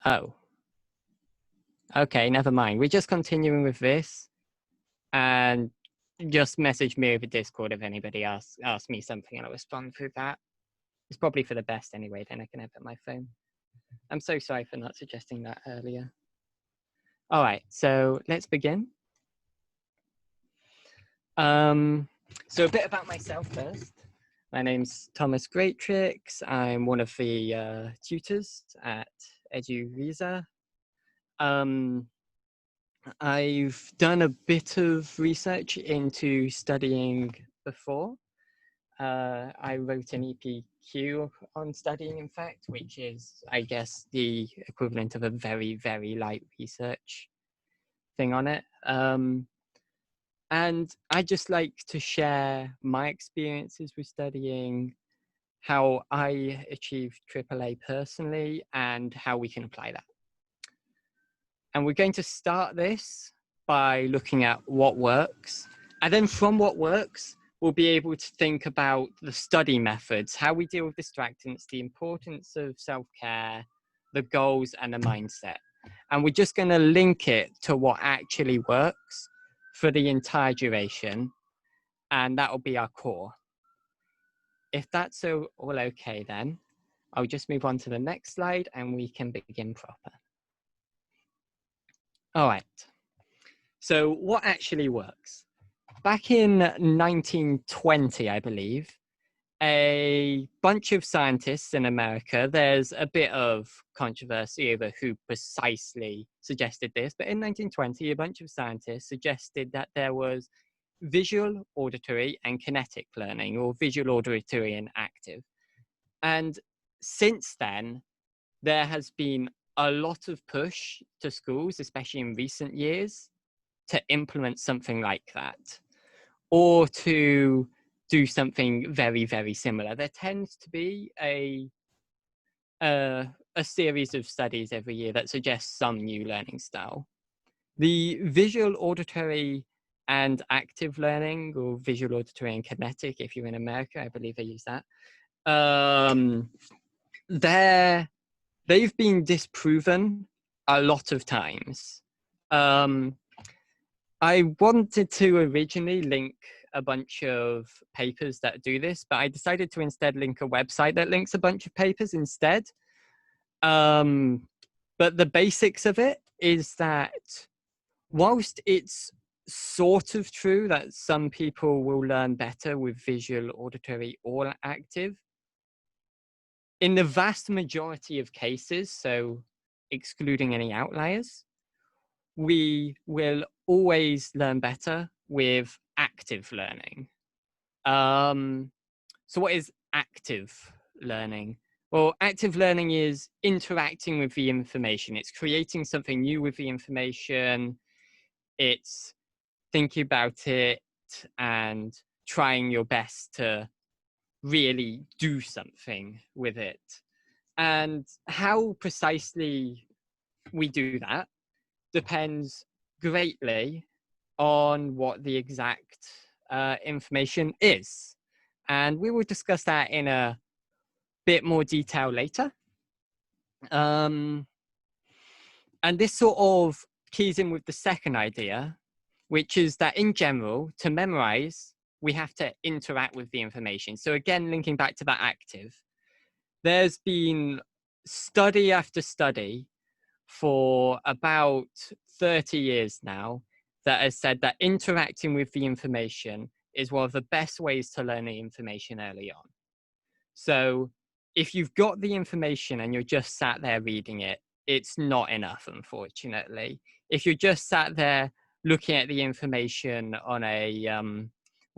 Oh, okay, never mind. We're just continuing with this, and just message me over Discord if anybody asks me something, and I'll respond through that. It's probably for the best anyway, then I can have it on my phone. I'm so sorry for not suggesting that earlier. All right, so let's begin. So a bit about myself first. My name's Thomas Greatrix. I'm one of the tutors at EduVisa. I've done a bit of research into studying before. I wrote an EPQ on studying, in fact, which is, I guess, the equivalent of a very, very light research thing on it. And I just like to share my experiences with studying, how I achieved AAA personally, and how we can apply that. And we're going to start this by looking at what works. And then from what works, we'll be able to think about the study methods, how we deal with distractants, the importance of self-care, the goals, and the mindset. And we're just going to link it to what actually works for the entire duration. And that will be our core. If that's all okay, then I'll just move on to the next slide and we can begin proper. All right. So what actually works? Back in 1920, I believe, a bunch of scientists in America, there's a bit of controversy over who precisely suggested this, but in 1920, a bunch of scientists suggested that there was visual, auditory, and kinetic learning, or visual, auditory, and active. And since then, there has been a lot of push to schools, especially in recent years, to implement something like that, or to do something very, very similar. There tends to be a series of studies every year that suggests some new learning style. The visual, auditory, and active learning, or visual, auditory, and kinetic, if you're in America, I believe I use that. They've been disproven a lot of times. I wanted to originally link a bunch of papers that do this, but I decided to instead link a website that links a bunch of papers instead. But the basics of it is that whilst it's sort of true that some people will learn better with visual, auditory, or active, in the vast majority of cases, so excluding any outliers, we will always learn better with active learning. So what is active learning? Well, active learning is interacting with the information. It's creating something new with the information. It's thinking about it and trying your best to really do something with it. And how precisely we do that depends greatly on what the exact information is. And we will discuss that in a bit more detail later. And this sort of keys in with the second idea, which is that in general, to memorize, we have to interact with the information. So again, linking back to that active, there's been study after study for about 30 years now that has said that interacting with the information is one of the best ways to learn the information early on. So if you've got the information and you're just sat there reading it, it's not enough, unfortunately. If you're just sat there looking at the information on a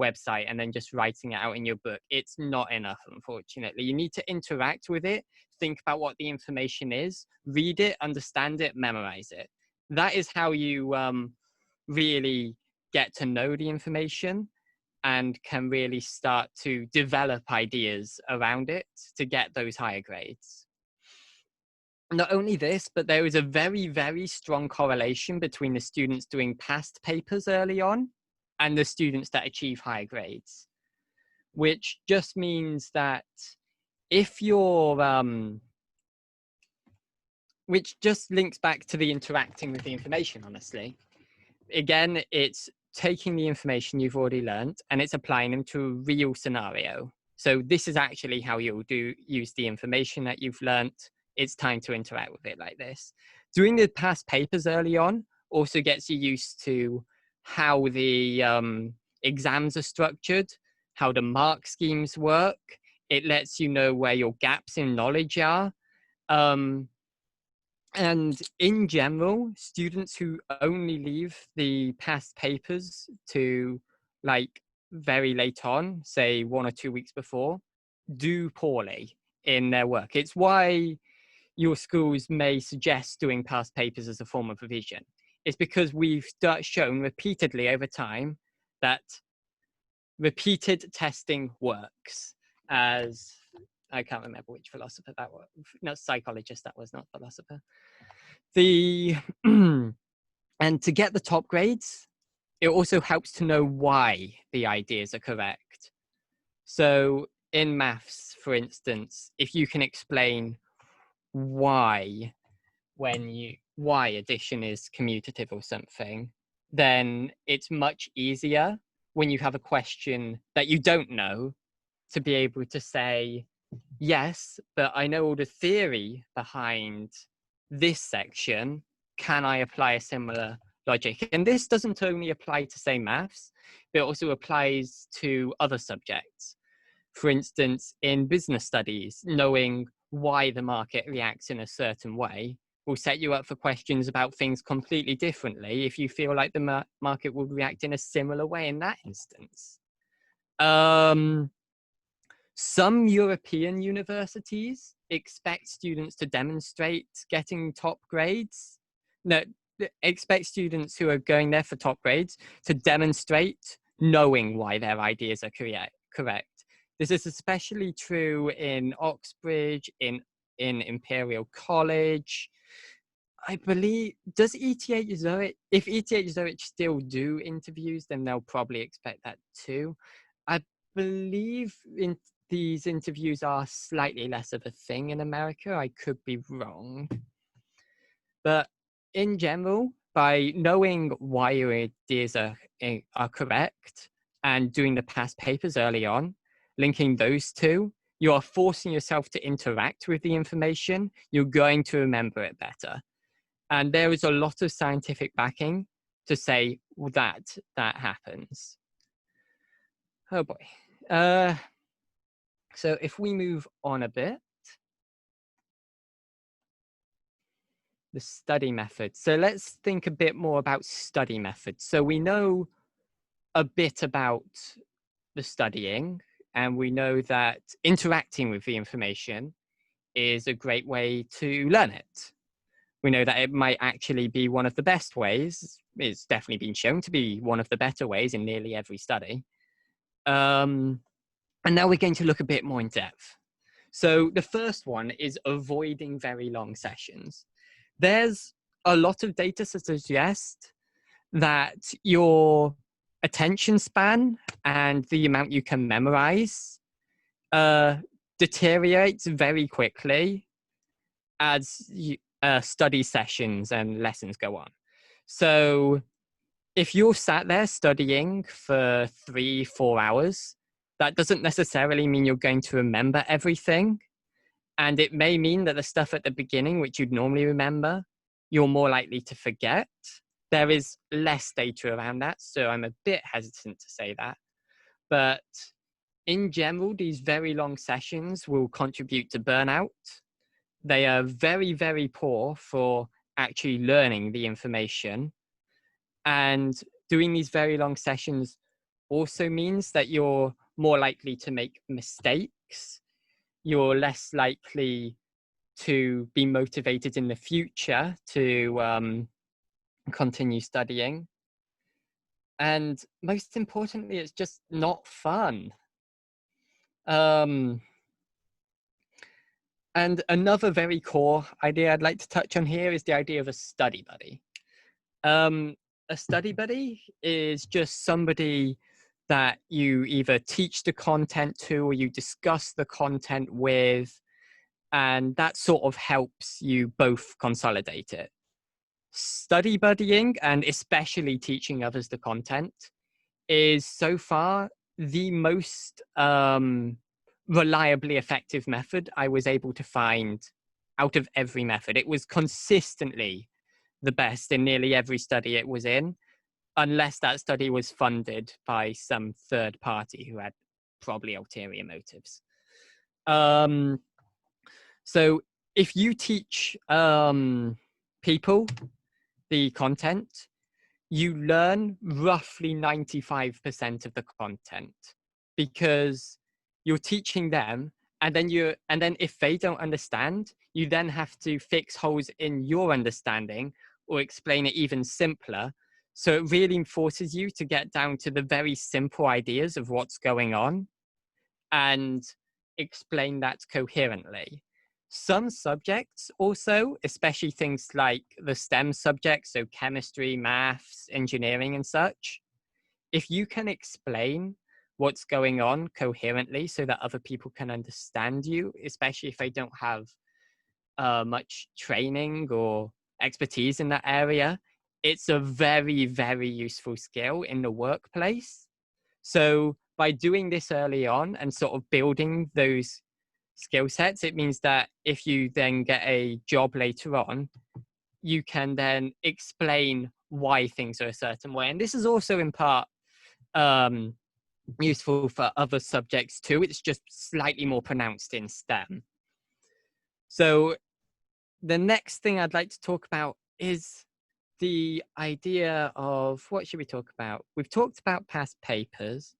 website and then just writing it out in your book, it's not enough, unfortunately. You need to interact with it, think about what the information is, read it, understand it, memorize it. That is how you really get to know the information and can really start to develop ideas around it to get those higher grades. Not only this, but there is a very, very strong correlation between the students doing past papers early on and the students that achieve high grades, which just means that if you're which just links back to the interacting with the information, honestly. Again, it's taking the information you've already learned and it's applying them to a real scenario. So this is actually how you'll use the information that you've learned. It's time to interact with it like this. Doing the past papers early on also gets you used to how the exams are structured, how the mark schemes work. It lets you know where your gaps in knowledge are. And in general, students who only leave the past papers to like very late on, say 1 or 2 weeks before, do poorly in their work. It's why your schools may suggest doing past papers as a form of revision. It's because we've shown repeatedly over time that repeated testing works. As I can't remember which philosopher that was, no, psychologist that was, not philosopher. And to get the top grades, it also helps to know why the ideas are correct. So in maths, for instance, if you can explain why addition is commutative or something, then it's much easier when you have a question that you don't know to be able to say, yes, but I know all the theory behind this section. Can I apply a similar logic? And this doesn't only apply to, say, maths, but it also applies to other subjects. For instance, in business studies, knowing why the market reacts in a certain way will set you up for questions about things completely differently if you feel like the market will react in a similar way in that instance. Some European universities expect students to demonstrate getting top grades. No, expect students who are going there for top grades to demonstrate knowing why their ideas are correct. This is especially true in Oxbridge, in Imperial College. I believe, does ETH Zurich, if ETH Zurich still do interviews, then they'll probably expect that too. I believe these interviews are slightly less of a thing in America. I could be wrong. But in general, by knowing why your ideas are correct and doing the past papers early on, linking those two, you are forcing yourself to interact with the information. You're going to remember it better. And there is a lot of scientific backing to say that happens. Oh boy. So if we move on a bit, the study method. So let's think a bit more about study methods. So we know a bit about the studying, and we know that interacting with the information is a great way to learn it. We know that it might actually be one of the best ways. It's definitely been shown to be one of the better ways in nearly every study. And now we're going to look a bit more in depth. So the first one is avoiding very long sessions. There's a lot of data to suggest that your attention span and the amount you can memorize deteriorates very quickly as study sessions and lessons go on. So if you're sat there studying for 3-4 hours, that doesn't necessarily mean you're going to remember everything. And it may mean that the stuff at the beginning, which you'd normally remember, you're more likely to forget. There is less data around that, so I'm a bit hesitant to say that. But in general, these very long sessions will contribute to burnout. They are very, very poor for actually learning the information. And doing these very long sessions also means that you're more likely to make mistakes. You're less likely to be motivated in the future to continue studying. And most importantly, it's just not fun. And another very core idea I'd like to touch on here is the idea of a study buddy. A study buddy is just somebody that you either teach the content to or you discuss the content with, And that sort of helps you both consolidate it. Study buddying, and especially teaching others the content, is so far the most reliably effective method I was able to find out of every method. It was consistently the best in nearly every study it was in, unless that study was funded by some third party who had probably ulterior motives. So if you teach people the content, you learn roughly 95% of the content, because you're teaching them, and then if they don't understand, you then have to fix holes in your understanding or explain it even simpler. So it really forces you to get down to the very simple ideas of what's going on and explain that coherently. Some subjects also, especially things like the STEM subjects, so chemistry, maths, engineering and such, if you can explain what's going on coherently so that other people can understand you, especially if they don't have much training or expertise in that area, it's a very, very useful skill in the workplace. So by doing this early on and sort of building those skill sets, it means that if you then get a job later on, you can then explain why things are a certain way. And this is also in part useful for other subjects too. It's just slightly more pronounced in STEM. So the next thing I'd like to talk about is the idea of, what should we talk about? We've talked about past papers.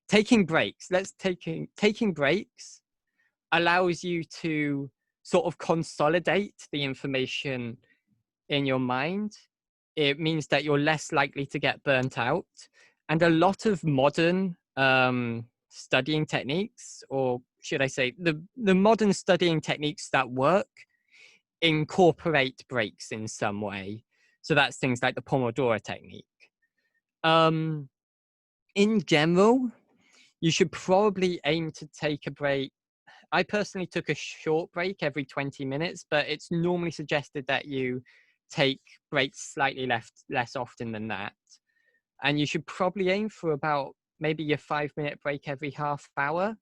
Taking breaks. Taking breaks allows you to sort of consolidate the information in your mind. It means that you're less likely to get burnt out. And a lot of modern studying techniques, or should I say the modern studying techniques that work, incorporate breaks in some way. So that's things like the Pomodoro technique. In general, you should probably aim to take a break. I personally took a short break every 20 minutes, but it's normally suggested that you take breaks slightly less often than that. And you should probably aim for about maybe a 5-minute break every half hour,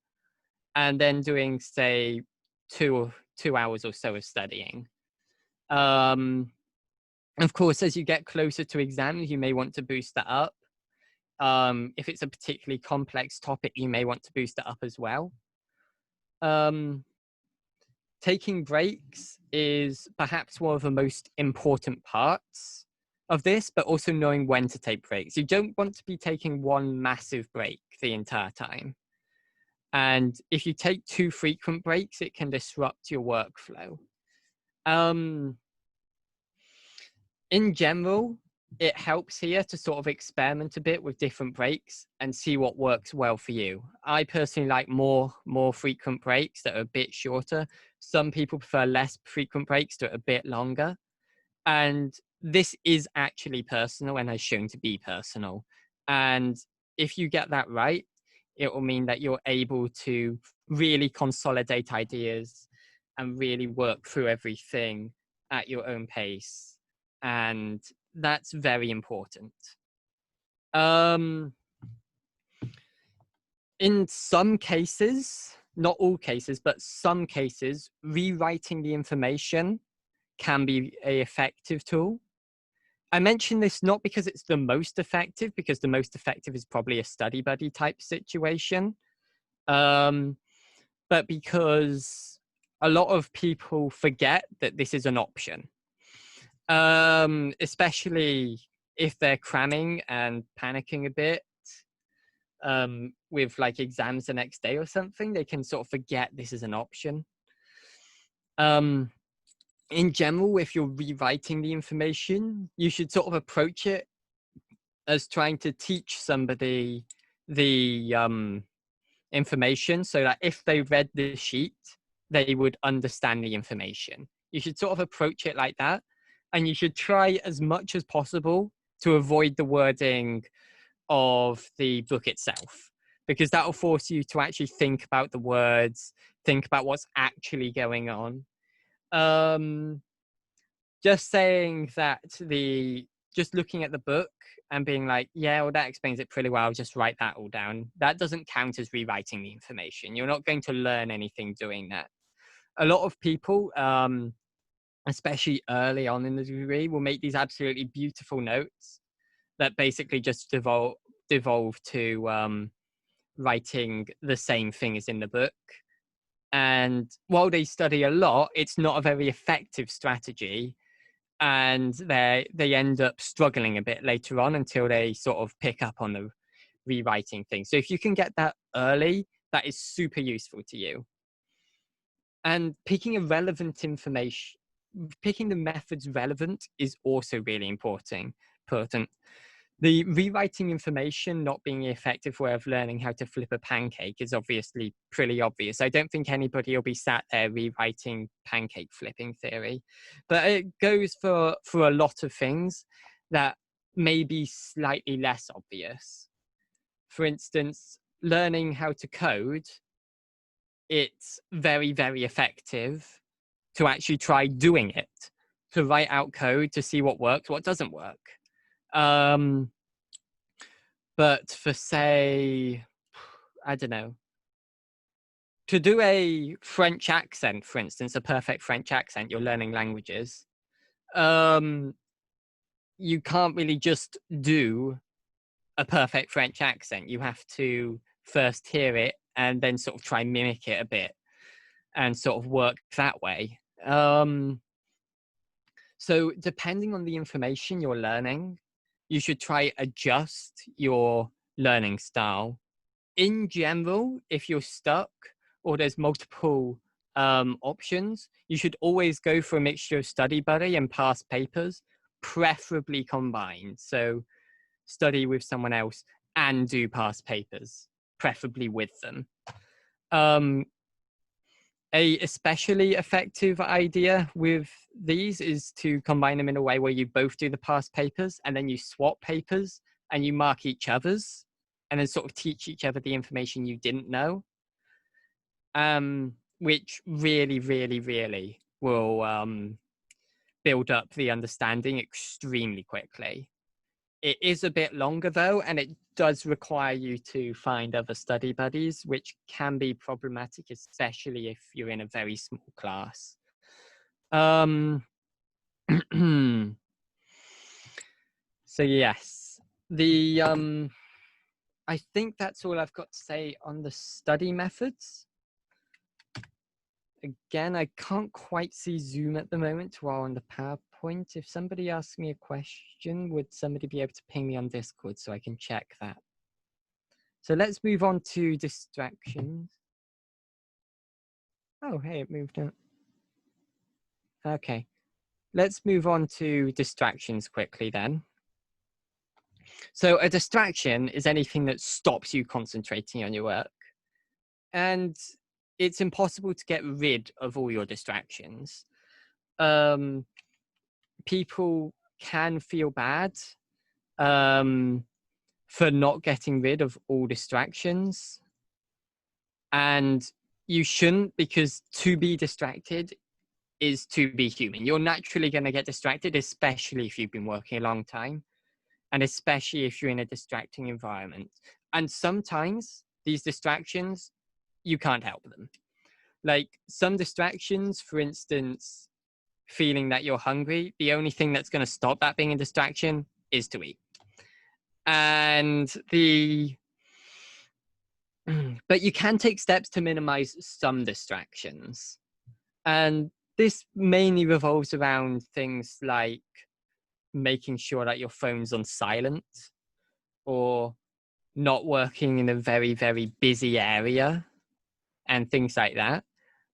and then doing, say, two hours or so of studying. Of course, as you get closer to exams, you may want to boost that up. If it's a particularly complex topic, you may want to boost it up as well. Taking breaks is perhaps one of the most important parts of this, but also knowing when to take breaks. You don't want to be taking one massive break the entire time. And if you take too frequent breaks, it can disrupt your workflow. In general, it helps here to sort of experiment a bit with different breaks and see what works well for you. I personally like more frequent breaks that are a bit shorter. Some people prefer less frequent breaks that are a bit longer. And this is actually personal and has shown to be personal. And if you get that right, it will mean that you're able to really consolidate ideas and really work through everything at your own pace. And that's very important. In some cases, not all cases, but some cases, rewriting the information can be an effective tool. I mention this not because it's the most effective, because the most effective is probably a study buddy type situation, but because a lot of people forget that this is an option. Especially if they're cramming and panicking a bit with like exams the next day or something, they can sort of forget this is an option. In general, if you're rewriting the information, you should sort of approach it as trying to teach somebody the information, so that if they read the sheet, they would understand the information. You should sort of approach it like that. And you should try as much as possible to avoid the wording of the book itself, because that will force you to actually think about the words, think about what's actually going on. Just saying that just looking at the book and being like, yeah, well, that explains it pretty well, I'll just write that all down. That doesn't count as rewriting the information. You're not going to learn anything doing that. A lot of people, especially early on in the degree, will make these absolutely beautiful notes that basically just devolve to writing the same thing as in the book. And while they study a lot, it's not a very effective strategy. And they end up struggling a bit later on until they sort of pick up on the rewriting thing. So if you can get that early, that is super useful to you. And picking the methods relevant is also really important. The rewriting information not being an effective way of learning how to flip a pancake is obviously pretty obvious. I don't think anybody will be sat there rewriting pancake flipping theory, but it goes for a lot of things that may be slightly less obvious. For instance, learning how to code, it's very, very effective to actually try doing it, to write out code to see what works, what doesn't work. But for, say, I don't know, to do a French accent, for instance, a perfect French accent, you're learning languages, you can't really just do a perfect French accent. You have to first hear it and then sort of try and mimic it a bit and sort of work that way. So depending on the information you're learning, you should try adjust your learning style. In general, if you're stuck or there's multiple options, you should always go for a mixture of study buddy and past papers, preferably combined. So study with someone else and do past papers, preferably with them. A especially effective idea with these is to combine them in a way where you both do the past papers and then you swap papers and you mark each other's and then sort of teach each other the information you didn't know, which really, really, really will build up the understanding extremely quickly. It is a bit longer though, and it does require you to find other study buddies, which can be problematic, especially if you're in a very small class. So yes, I think that's all I've got to say on the study methods. Again, I can't quite see Zoom at the moment while on the PowerPoint. If somebody asks me a question, would somebody be able to ping me on Discord so I can check that? So let's move on to distractions. Oh, hey, it moved up. Okay, let's move on to distractions quickly then. So a distraction is anything that stops you concentrating on your work. And it's impossible to get rid of all your distractions. People can feel bad for not getting rid of all distractions. And you shouldn't, because to be distracted is to be human. You're naturally going to get distracted, especially if you've been working a long time, and especially if you're in a distracting environment. And sometimes these distractions, you can't help them. Like some distractions, for instance, feeling that you're hungry, the only thing that's going to stop that being a distraction is to eat. And but you can take steps to minimize some distractions. And this mainly revolves around things like making sure that your phone's on silent or not working in a very, very busy area and things like that.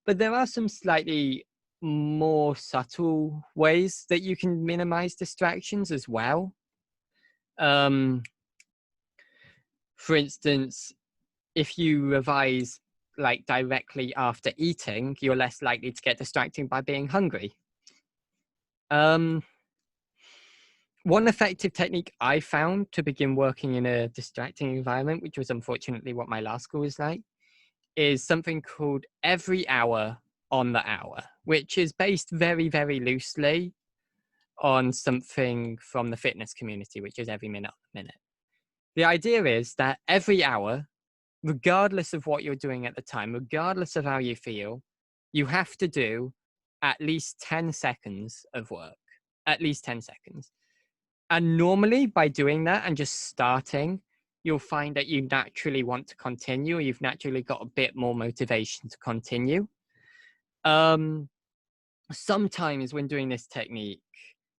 But there are some slightly more subtle ways that you can minimize distractions as well. For instance, if you revise like directly after eating, you're less likely to get distracted by being hungry. One effective technique I found to begin working in a distracting environment, which was unfortunately what my last school was like, is something called every hour on the hour, which is based very, very loosely on something from the fitness community, which is every minute on the minute. The idea is that every hour, regardless of what you're doing at the time, regardless of how you feel, you have to do at least 10 seconds of work, at least 10 seconds. And normally by doing that and just starting, you'll find that you naturally want to continue, or you've naturally got a bit more motivation to continue. Sometimes when doing this technique,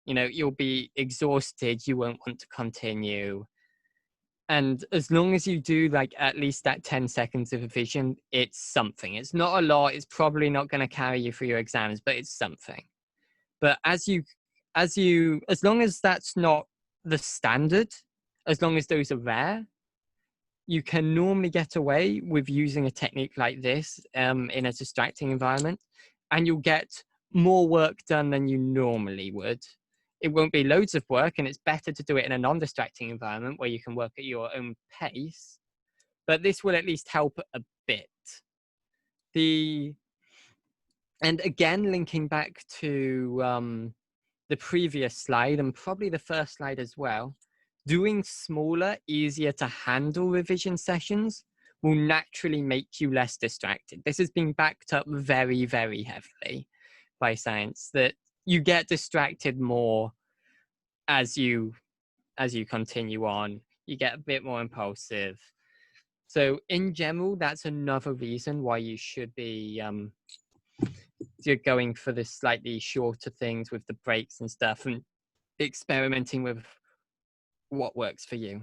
you'll be exhausted, you won't want to continue. And as long as you do like at least that 10 seconds of revision, it's something. It's not a lot. It's probably not going to carry you through your exams, but it's something. But as long as that's not the standard, as long as those are rare, you can normally get away with using a technique like this in a distracting environment, and you'll get more work done than you normally would. It won't be loads of work, and it's better to do it in a non-distracting environment where you can work at your own pace, but this will at least help a bit. And again, linking back to the previous slide, and probably the first slide as well, doing smaller, easier to handle revision sessions will naturally make you less distracted. This has been backed up very, very heavily by science, that you get distracted more as you continue on. You get a bit more impulsive. So in general, that's another reason why you should be you're going for the slightly shorter things with the breaks and stuff, and experimenting with what works for you.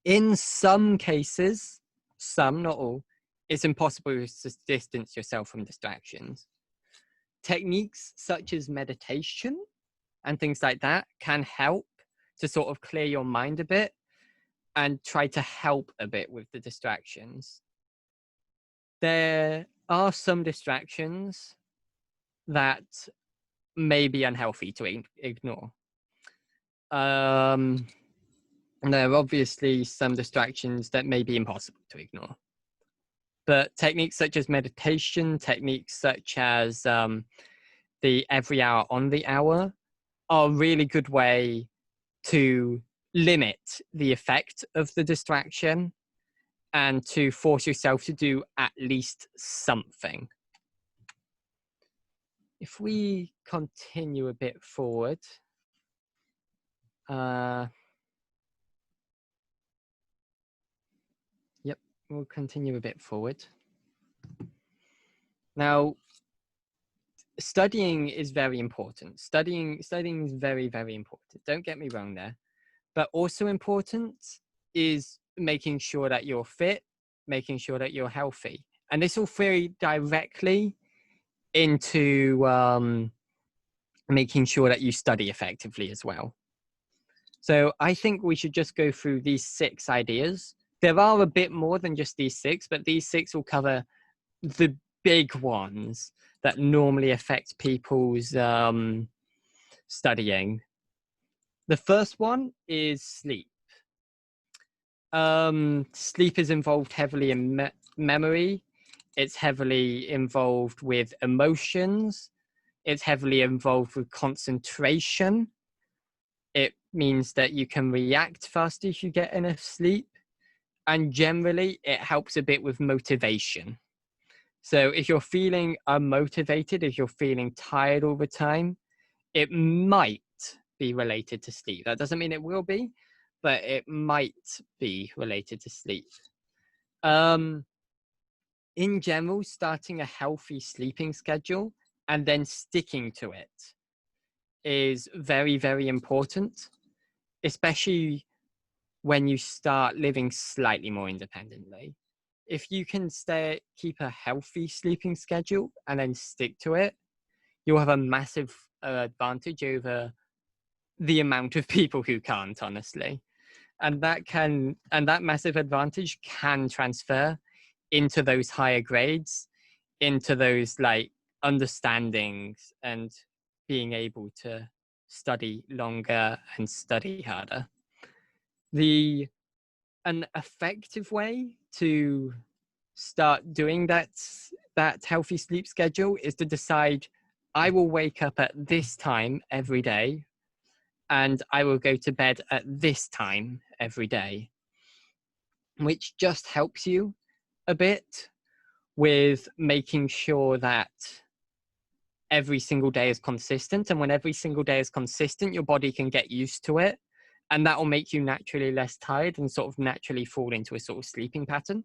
In some cases, some, not all, it's impossible to distance yourself from distractions. Techniques such as meditation and things like that can help to sort of clear your mind a bit and try to help a bit with the distractions. There are some distractions that may be unhealthy to ignore. And there are obviously some distractions that may be impossible to ignore. But techniques such as meditation, techniques such as the every hour on the hour are a really good way to limit the effect of the distraction and to force yourself to do at least something. If we continue a bit forward, we'll continue a bit forward. Now, studying is very important. Studying is very, very important. Don't get me wrong there. But also important is making sure that you're fit, making sure that you're healthy. And this will feed directly into making sure that you study effectively as well. So I think we should just go through these 6 ideas. There are a bit more than just these 6, but these 6 will cover the big ones that normally affect people's studying. The first one is sleep. Sleep is involved heavily in memory. It's heavily involved with emotions. It's heavily involved with concentration. It means that you can react faster if you get enough sleep. And generally, it helps a bit with motivation. So if you're feeling unmotivated, if you're feeling tired all the time, it might be related to sleep. That doesn't mean it will be, but it might be related to sleep. In general, starting a healthy sleeping schedule and then sticking to it is very, very important, especially when you start living slightly more independently. If you can keep a healthy sleeping schedule and then stick to it, you'll have a massive advantage over the amount of people who can't, honestly. And that massive advantage can transfer into those higher grades, into those like understandings and being able to study longer and study harder. An effective way to start doing that healthy sleep schedule is to decide, I will wake up at this time every day and I will go to bed at this time every day, which just helps you a bit with making sure that every single day is consistent. And when every single day is consistent, your body can get used to it. And that will make you naturally less tired and sort of naturally fall into a sort of sleeping pattern.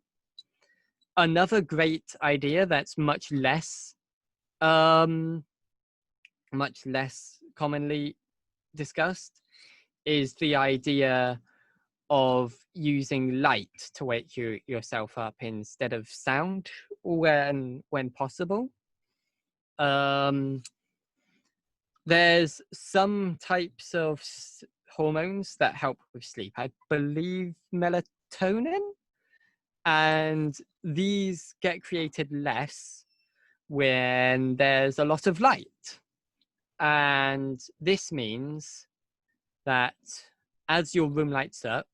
Another great idea that's much less commonly discussed is the idea of using light to wake yourself up instead of sound when possible. There's some types of hormones that help with sleep. I believe melatonin, and these get created less when there's a lot of light. And this means that as your room lights up,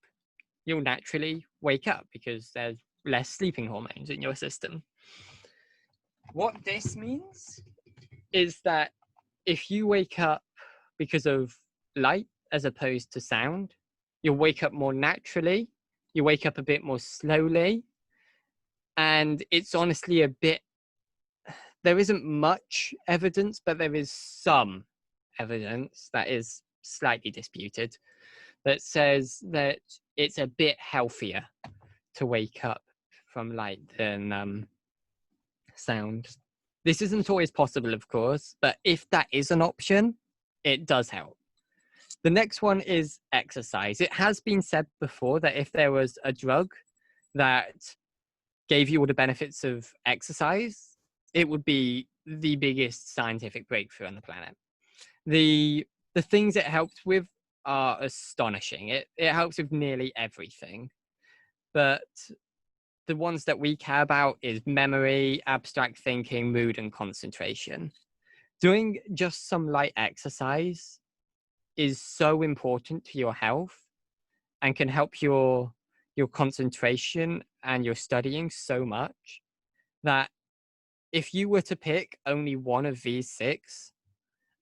you'll naturally wake up because there's less sleeping hormones in your system. What this means is that if you wake up because of light as opposed to sound, you'll wake up more naturally, you wake up a bit more slowly, and it's honestly a bit, there isn't much evidence, but there is some evidence that is slightly disputed that says that it's a bit healthier to wake up from light than sound. This isn't always possible, of course, but if that is an option, it does help. The next one is exercise. It has been said before that if there was a drug that gave you all the benefits of exercise, it would be the biggest scientific breakthrough on the planet. The things it helps with are astonishing. It helps with nearly everything. But the ones that we care about is memory, abstract thinking, mood, and concentration. Doing just some light exercise is so important to your health and can help your concentration and your studying so much that if you were to pick only one of these six,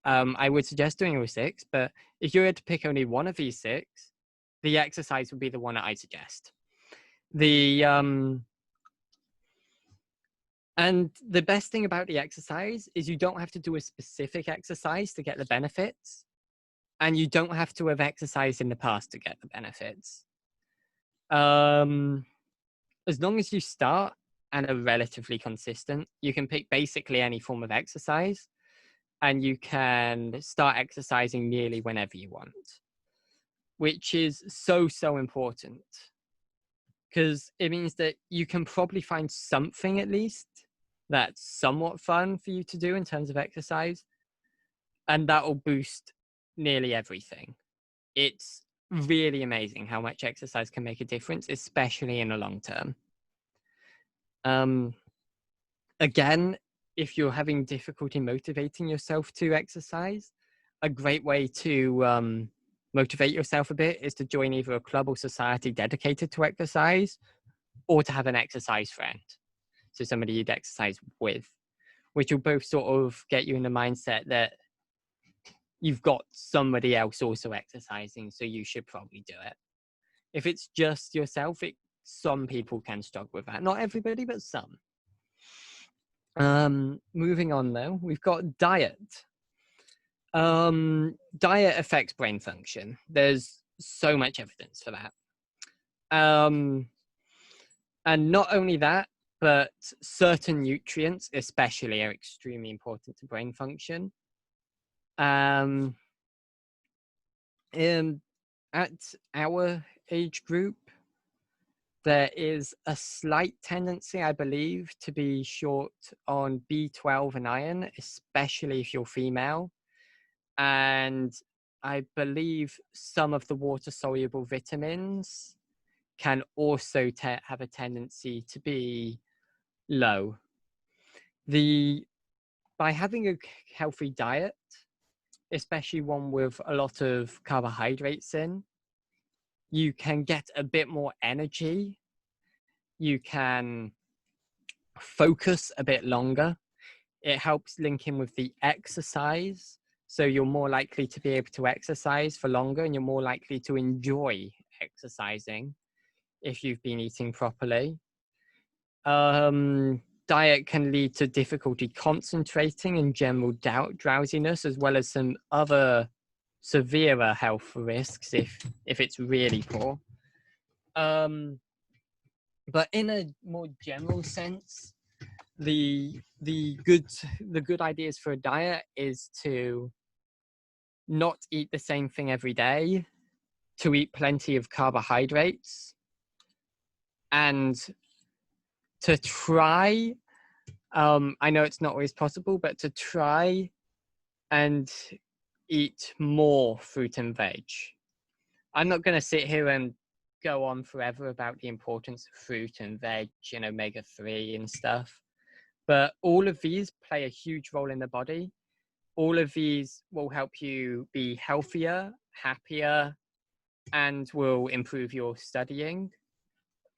I would suggest doing all six, but if you were to pick only one of these six, the exercise would be the one that I suggest. And the best thing about the exercise is you don't have to do a specific exercise to get the benefits, and you don't have to have exercised in the past to get the benefits. As long as you start and are relatively consistent, you can pick basically any form of exercise, and you can start exercising nearly whenever you want, which is so important, because it means that you can probably find something at least that's somewhat fun for you to do in terms of exercise, and that will boost nearly everything. It's really amazing how much exercise can make a difference, especially in the long term. Again, if you're having difficulty motivating yourself to exercise, a great way to motivate yourself a bit is to join either a club or society dedicated to exercise, or to have an exercise friend. So somebody you'd exercise with, which will both sort of get you in the mindset that you've got somebody else also exercising, so you should probably do it. If it's just yourself, some people can struggle with that. Not everybody, but some. Moving on though, we've got diet. Diet affects brain function. There's so much evidence for that. And not only that, but certain nutrients especially are extremely important to brain function. At our age group, there is a slight tendency, I believe, to be short on B12 and iron, especially if you're female. And I believe some of the water-soluble vitamins can also have a tendency to be low. By having a healthy diet, especially one with a lot of carbohydrates in, you can get a bit more energy. You can focus a bit longer. It helps link in with the exercise. So you're more likely to be able to exercise for longer, and you're more likely to enjoy exercising if you've been eating properly. Diet can lead to difficulty concentrating and general drowsiness, as well as some other severer health risks if it's really poor. But in a more general sense, the good ideas for a diet is to not eat the same thing every day, to eat plenty of carbohydrates, and to try, I know it's not always possible, but to try and eat more fruit and veg. I'm not going to sit here and go on forever about the importance of fruit and veg and omega-3 and stuff, but all of these play a huge role in the body. All of these will help you be healthier, happier, and will improve your studying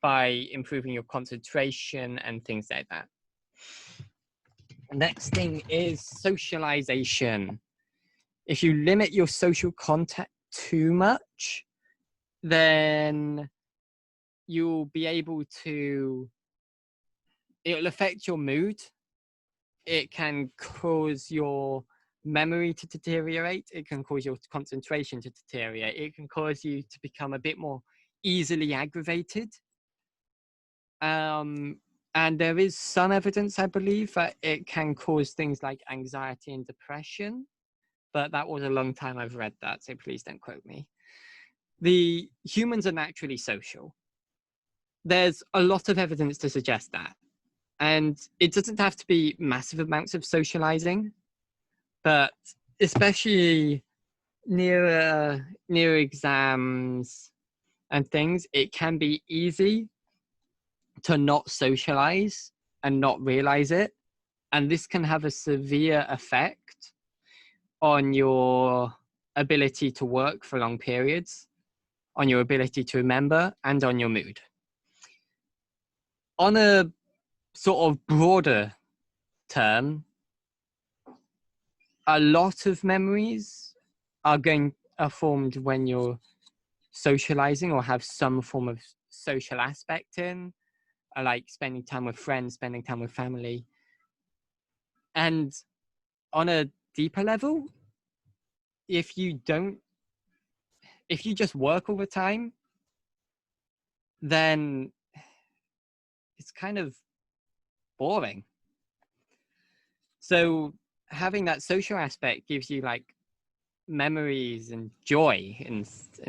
by improving your concentration and things like that. Next thing is socialization. If you limit your social contact too much, then you'll be able to, it'll affect your mood. It can cause your memory to deteriorate. It can cause your concentration to deteriorate. It can cause you to become a bit more easily aggravated. And there is some evidence, I believe, that it can cause things like anxiety and depression, but that was a long time I've read that, so please don't quote me. The humans are naturally social. There's a lot of evidence to suggest that. And it doesn't have to be massive amounts of socializing, but especially near exams and things, it can be easy to not socialize and not realize it. And this can have a severe effect on your ability to work for long periods, on your ability to remember, and on your mood. On a sort of broader term, a lot of memories are formed when you're socializing or have some form of social aspect in, like spending time with friends, spending time with family. And on a deeper level, if you just work all the time, then it's kind of boring. So having that social aspect gives you like memories and joy and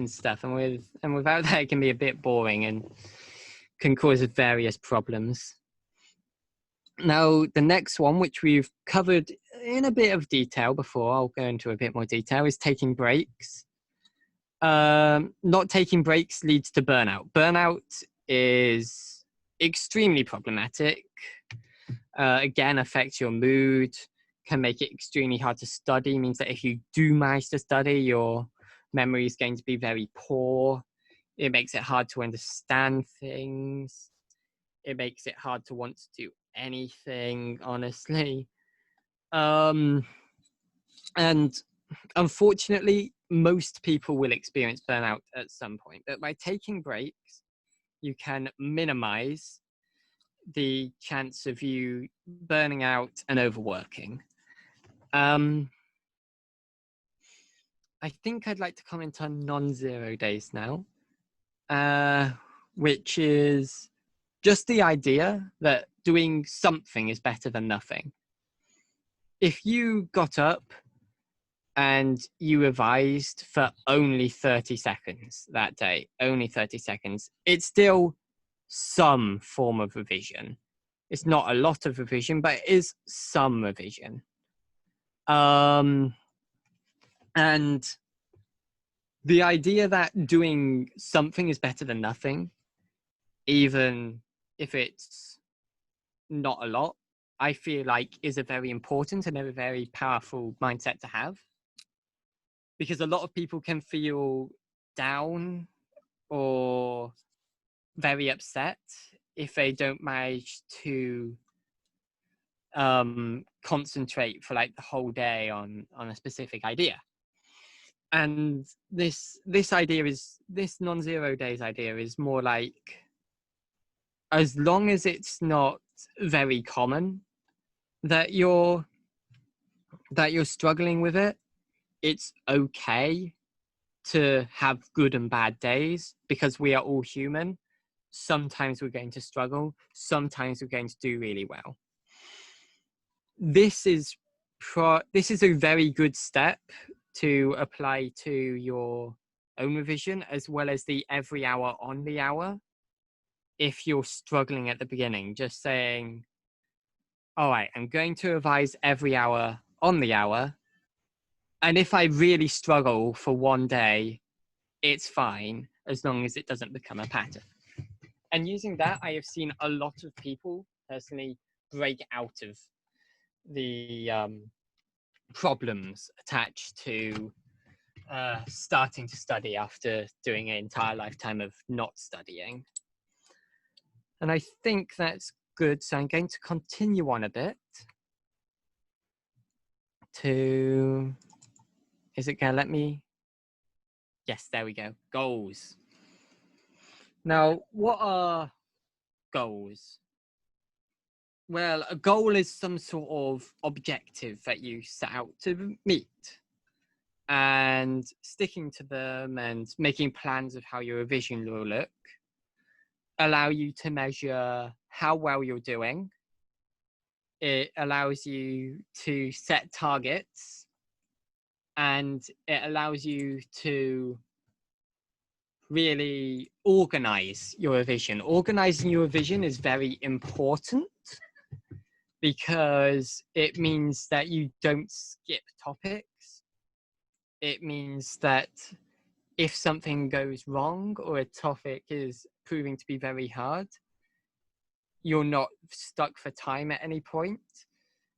stuff, and without that it can be a bit boring and can cause various problems. Now the next one, which we've covered in a bit of detail before, I'll go into a bit more detail, is taking breaks. Not taking breaks leads to burnout. Burnout is extremely problematic. Again, affects your mood, can make it extremely hard to study, means that if you do manage to study, your memory is going to be very poor. It makes it hard to understand things. It makes it hard to want to do anything, honestly. And unfortunately, most people will experience burnout at some point, but by taking breaks, you can minimize the chance of you burning out and overworking. I think I'd like to comment on non-zero days now, which is just the idea that doing something is better than nothing. If you got up and you revised for only 30 seconds that day, only 30 seconds, it's still some form of revision. It's not a lot of revision, but it is some revision. And the idea that doing something is better than nothing, even if it's not a lot, I feel like is a very important and a very powerful mindset to have. Because a lot of people can feel down or very upset if they don't manage to concentrate for like the whole day on a specific idea. And this non-zero days idea is more like, as long as it's not very common that you're struggling with it, it's okay to have good and bad days, because we are all human. Sometimes we're going to struggle, sometimes we're going to do really well. This is a very good step to apply to your own revision, as well as the every hour on the hour. If you're struggling at the beginning, just saying, all right, I'm going to revise every hour on the hour, and if I really struggle for one day, it's fine, as long as it doesn't become a pattern. And using that, I have seen a lot of people personally break out of the problems attached to starting to study after doing an entire lifetime of not studying. And I think that's good. So I'm going to continue on a bit to, is it going to let me? Yes, there we go. Goals. Now, what are goals? Well, a goal is some sort of objective that you set out to meet, and sticking to them and making plans of how your revision will look allow you to measure how well you're doing. It allows you to set targets, and it allows you to really organize your revision. Organizing your revision is very important, because it means that you don't skip topics. It means that if something goes wrong or a topic is proving to be very hard, you're not stuck for time at any point.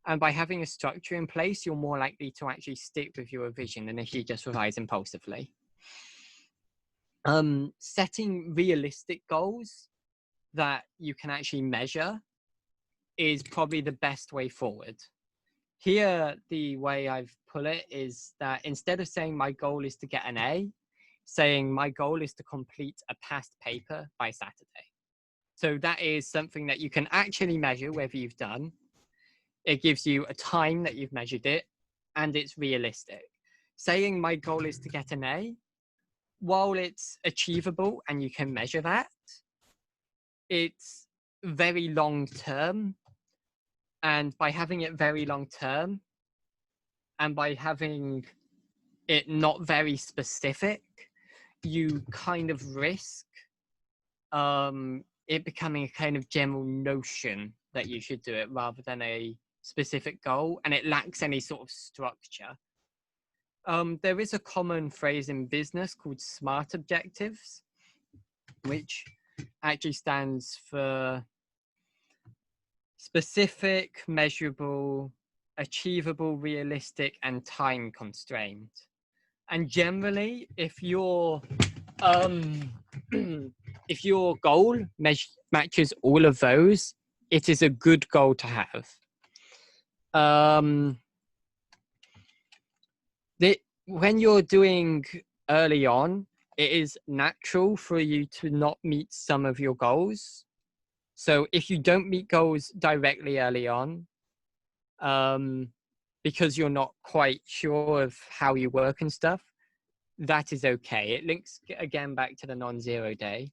And by having a structure in place, you're more likely to actually stick with your revision than if you just revise impulsively. Setting realistic goals that you can actually measure is probably the best way forward. Here, the way I've put it is that instead of saying my goal is to get an A, saying my goal is to complete a past paper by Saturday. So that is something that you can actually measure whether you've done. It gives you a time that you've measured it, and it's realistic. Saying my goal is to get an A, while it's achievable and you can measure that, it's very long term. And by having it very long term, and by having it not very specific, you kind of risk it becoming a kind of general notion that you should do it rather than a specific goal, and it lacks any sort of structure. There is a common phrase in business called SMART objectives, which actually stands for specific, measurable, achievable, realistic, and time constrained. And generally, if your if your goal matches all of those, it is a good goal to have. When you're doing early on, it is natural for you to not meet some of your goals. So if you don't meet goals directly early on, because you're not quite sure of how you work and stuff, that is okay. It links again back to the non-zero day.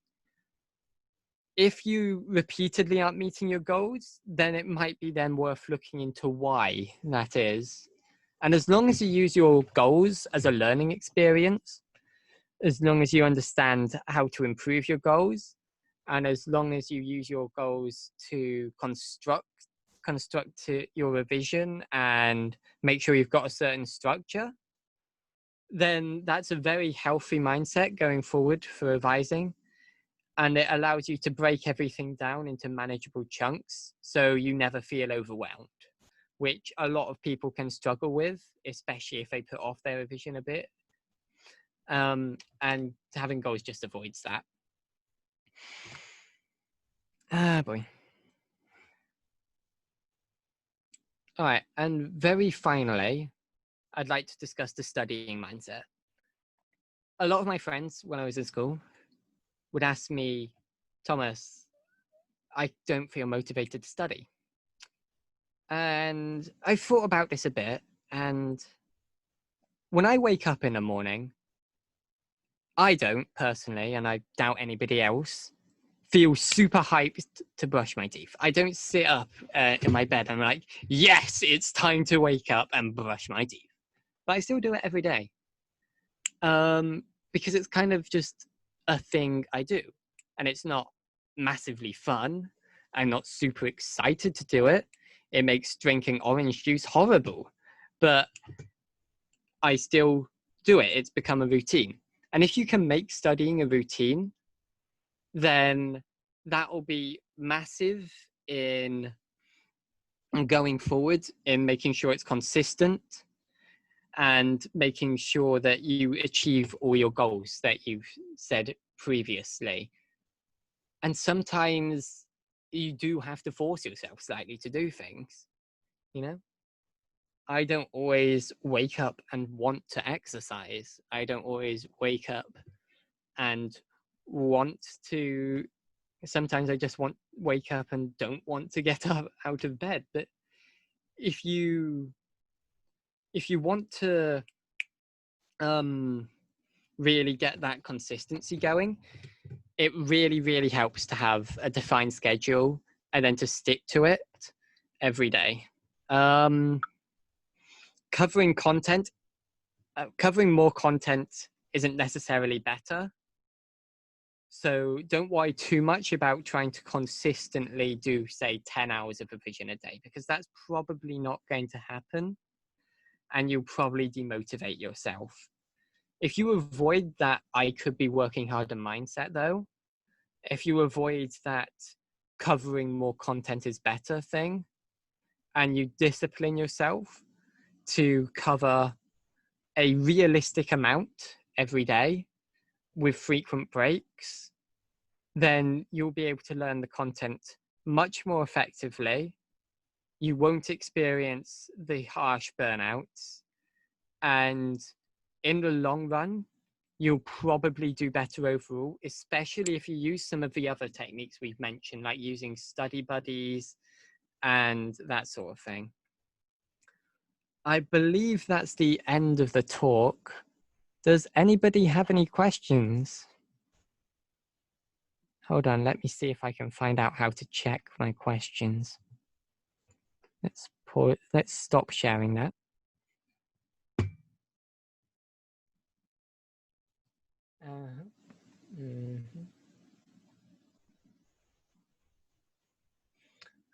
If you repeatedly aren't meeting your goals, then it might be then worth looking into why that is. And as long as you use your goals as a learning experience, as long as you understand how to improve your goals, and as long as you use your goals to construct your revision and make sure you've got a certain structure, then that's a very healthy mindset going forward for revising. And it allows you to break everything down into manageable chunks, so you never feel overwhelmed, which a lot of people can struggle with, especially if they put off their revision a bit. And having goals just avoids that. Ah, boy. All right, and very finally, I'd like to discuss the studying mindset. A lot of my friends, when I was in school, would ask me, Thomas, I don't feel motivated to study. And I thought about this a bit, and when I wake up in the morning, I don't personally, and I doubt anybody else, feel super hyped to brush my teeth. I don't sit up in my bed and I'm like, yes, it's time to wake up and brush my teeth. But I still do it every day because it's kind of just a thing I do. And it's not massively fun. I'm not super excited to do it. It makes drinking orange juice horrible. But I still do it. It's become a routine. And if you can make studying a routine, then that will be massive in going forward, in making sure it's consistent and making sure that you achieve all your goals that you've said previously. And sometimes you do have to force yourself slightly to do things, you know? I don't always wake up and want to exercise. I don't always wake up and want to. Sometimes I just wake up and don't want to get up out of bed. But if you want to really get that consistency going, it really helps to have a defined schedule and then to stick to it every day. Covering more content isn't necessarily better. So don't worry too much about trying to consistently do, say, 10 hours of revision a day, because that's probably not going to happen and you'll probably demotivate yourself. If you avoid that I could be working harder mindset, though, if you avoid that covering more content is better thing, and you discipline yourself to cover a realistic amount every day with frequent breaks, then you'll be able to learn the content much more effectively. You won't experience the harsh burnouts. And in the long run, you'll probably do better overall, especially if you use some of the other techniques we've mentioned, like using study buddies and that sort of thing. I believe that's the end of the talk. Does anybody have any questions? Hold on, let me see if I can find out how to check my questions. Let's stop sharing that.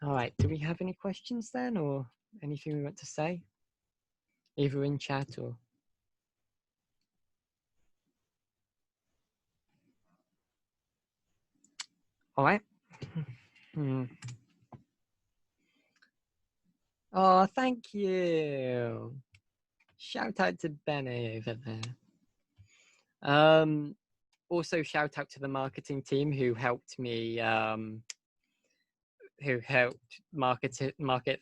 All right, do we have any questions then, or anything we want to say? Either in chat or... All right. Oh, thank you. Shout out to Benny over there. Also shout out to the marketing team who helped me, who helped market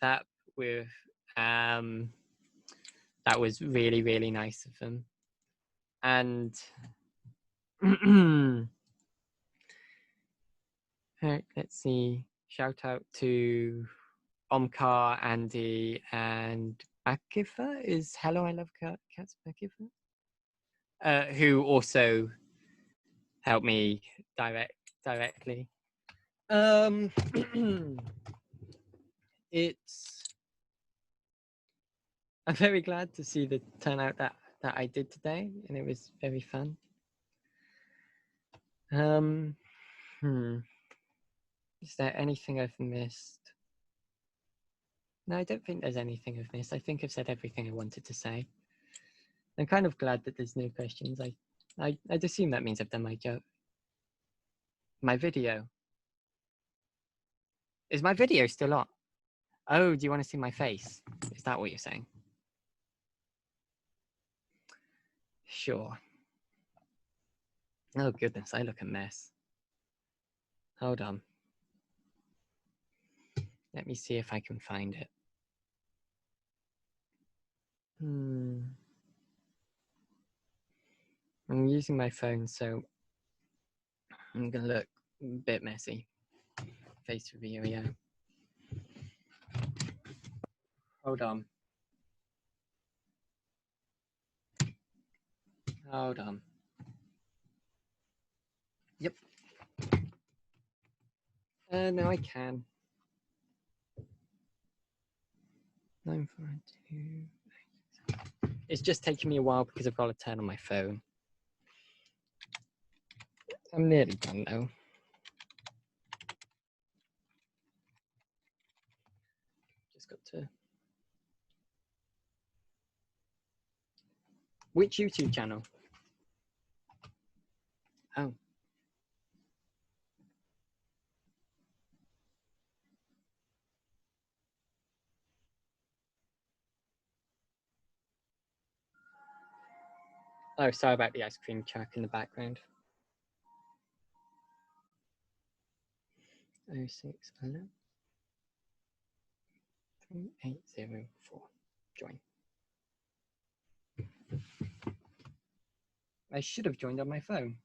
that with, that was really nice of them. And let's see, shout out to Omkar, Andy, and Akifa is Hello, I Love Cats, Akifa, who also helped me directly. I'm very glad to see the turnout that I did today, and it was very fun. Is there anything I've missed? No, I don't think there's anything I've missed. I think I've said everything I wanted to say. I'm kind of glad that there's no questions. I'd assume that means I've done my job. My video. Is my video still on? Oh, do you want to see my face? Is that what you're saying? Sure. Oh goodness, I look a mess. Hold on. Let me see if I can find it. I'm using my phone, so I'm going to look a bit messy. Face reveal, yeah. Hold on. Hold on. Yep. No, I can. 942. It's just taking me a while because I've got to turn on my phone. I'm nearly done though. Just got to. Which YouTube channel? Oh. Oh, sorry about the ice cream truck in the background. 0611 3804. Join. I should have joined on my phone.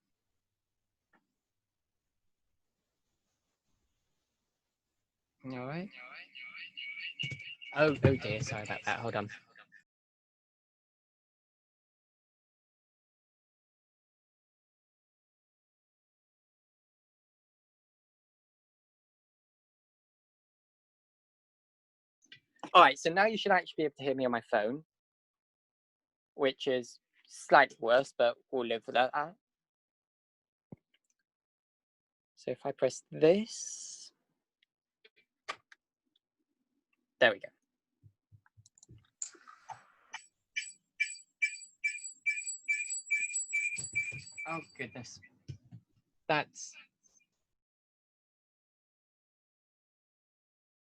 All right. Oh dear, sorry about that. Hold on. All right, so now you should actually be able to hear me on my phone, which is slightly worse, but we'll live with that. So if I press this, there we go. Oh goodness. That's